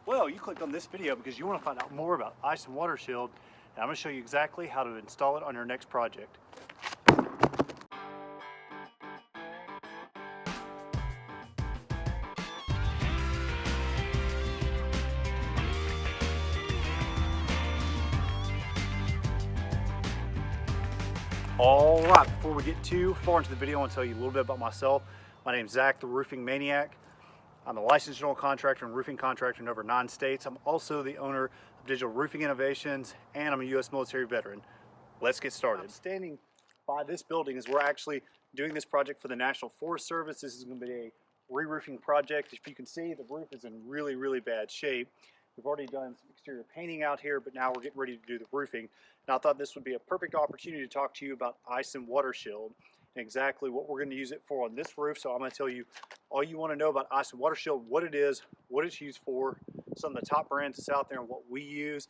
Well, you clicked on this video because you want to find out more about Ice and Water Shield, and I'm going to show you exactly how to install it on your next project. All right, before we get too far into the video, I want to tell you a little bit about myself. My name's Zach, the Roofing Maniac. I'm a licensed general contractor and roofing contractor in over 9 states. I'm also the owner of Digital Roofing Innovations, and I'm a U.S. military veteran. Let's get started. I'm standing by this building as we're actually doing this project for the National Forest Service. This is going to be a re-roofing project. As you can see, the roof is in really, really bad shape. We've already done some exterior painting out here, but now we're getting ready to do the roofing. And I thought this would be a perfect opportunity to talk to you about Ice and Water Shield and exactly what we're going to use it for on this roof. So I'm going to tell you all you want to know about Ice and Water Shield, what it is, what it's used for, some of the top brands that's out there and what we use.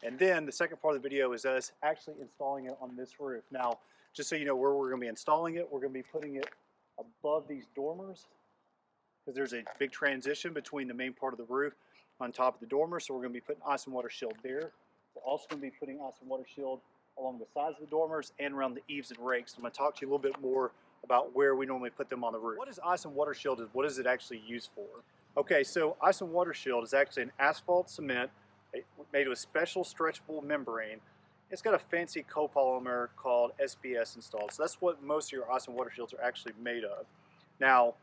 And then the second part of the video is us actually installing it on this roof. Now, just so you know where we're going to be installing it, we're going to be putting it above these dormers because there's a big transition between the main part of the roof on top of the dormer. So we're going to be putting Ice and Water Shield there. We're also going to be putting Ice and Water Shield along the sides of the dormers and around the eaves and rakes. I'm going to talk to you a little bit more about where we normally put them on the roof. What is Ice and Water Shield? What is it actually used for? Okay, so Ice and Water Shield is actually an asphalt cement made with special stretchable membrane. It's got a fancy copolymer called SBS installed. So that's what most of your Ice and Water Shields are actually made of. Now,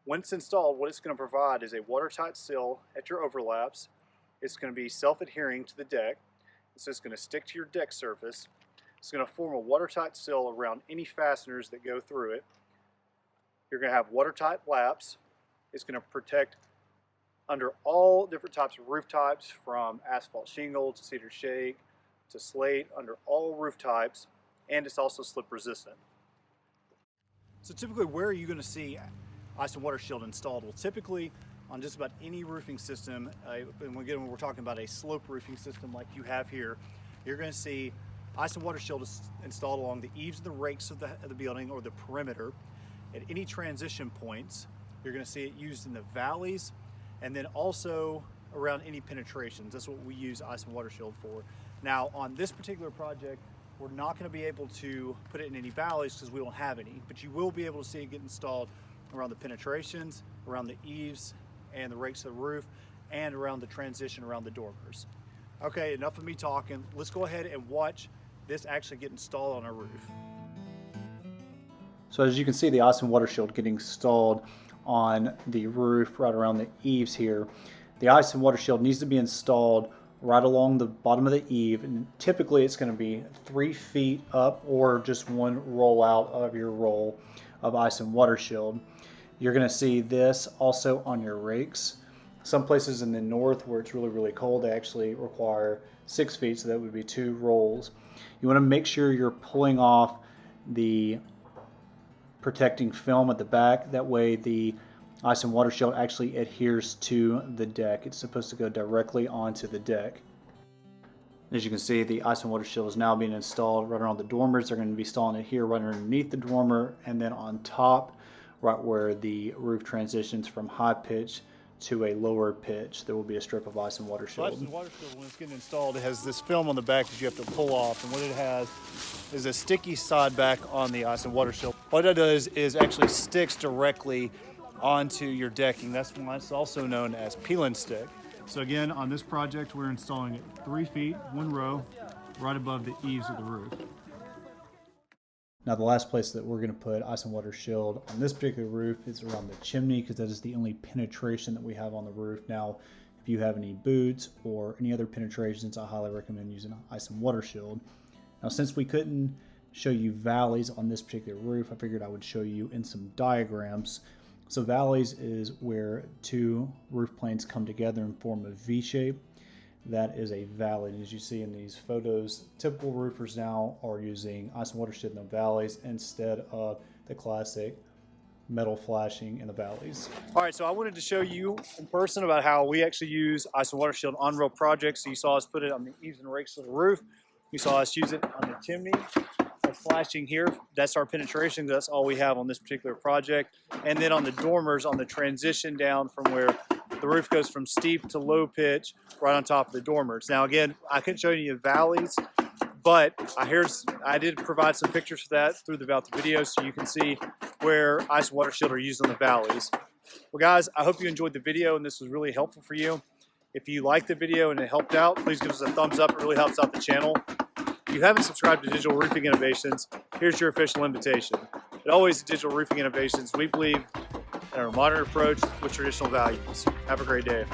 when it's installed, what it's going to provide is a watertight seal at your overlaps. It's going to be self-adhering to the deck. So it's going to stick to your deck surface. It's going to form a watertight seal around any fasteners that go through it. You're going to have watertight laps. It's going to protect under all different types of roof types, from asphalt shingle to cedar shake to slate, under all roof types, and it's also slip resistant. So typically, where are you going to see Ice and Water Shield installed? Well, typically on just about any roofing system, and again, when we're talking about a slope roofing system like you have here, you're going to see Ice and Water Shield is installed along the eaves and the rakes of the building or the perimeter. At any transition points, you're going to see it used in the valleys, and then also around any penetrations. That's what we use Ice and Water Shield for. Now, on this particular project, we're not going to be able to put it in any valleys because we don't have any, but you will be able to see it get installed around the penetrations, around the eaves and the rakes of the roof, and around the transition around the dormers. Okay, enough of me talking. Let's go ahead and watch this actually get installed on our roof. So as you can see, the Ice and Water Shield getting installed on the roof right around the eaves here. The Ice and Water Shield needs to be installed right along the bottom of the eave, and typically it's going to be 3 feet up or just one roll out of your roll of Ice and Water Shield. You're going to see this also on your rakes. Some places in the north where it's really, really cold, they actually require 6 feet, so that would be 2 rolls. You want to make sure you're pulling off the protecting film at the back. That way the Ice and Water Shield actually adheres to the deck. It's supposed to go directly onto the deck. As you can see, the Ice and Water Shield is now being installed right around the dormers. They're going to be installing it here right underneath the dormer, and then on top, right where the roof transitions from high pitch to a lower pitch, there will be a strip of Ice and Water Shield. Ice and Water Shield, when it's getting installed, it has this film on the back that you have to pull off, and what it has is a sticky side back on the Ice and Water Shield. What it does is actually sticks directly onto your decking. That's why it's also known as peel and stick. So again, on this project, we're installing it 3 feet, 1 row, right above the eaves of the roof. Now the last place that we're going to put Ice and Water Shield on this particular roof is around the chimney, because that is the only penetration that we have on the roof. Now, if you have any boots or any other penetrations, I highly recommend using Ice and Water Shield. Now, since we couldn't show you valleys on this particular roof, I figured I would show you in some diagrams. So valleys is where 2 roof planes come together and form a V shape. That is a valley. And as you see in these photos, typical roofers now are using Ice and Water Shield in the valleys instead of the classic metal flashing in the valleys. All right, so I wanted to show you in person about how we actually use Ice and Water Shield on real projects. So you saw us put it on the eaves and rakes of the roof. You saw us use it on the chimney. That's flashing here. That's our penetration. That's all we have on this particular project. And then on the dormers, on the transition down from where the roof goes from steep to low pitch right on top of the dormers. Now again, I couldn't show you any of the valleys, but I did provide some pictures for that through the video so you can see where ice water shield are used on the valleys. Well guys, I hope you enjoyed the video and this was really helpful for you. If you liked the video and it helped out, please give us a thumbs up. It really helps out the channel. If you haven't subscribed to Digital Roofing Innovations, here's your official invitation. At always Digital Roofing Innovations, we believe in our modern approach with traditional values. Have a great day.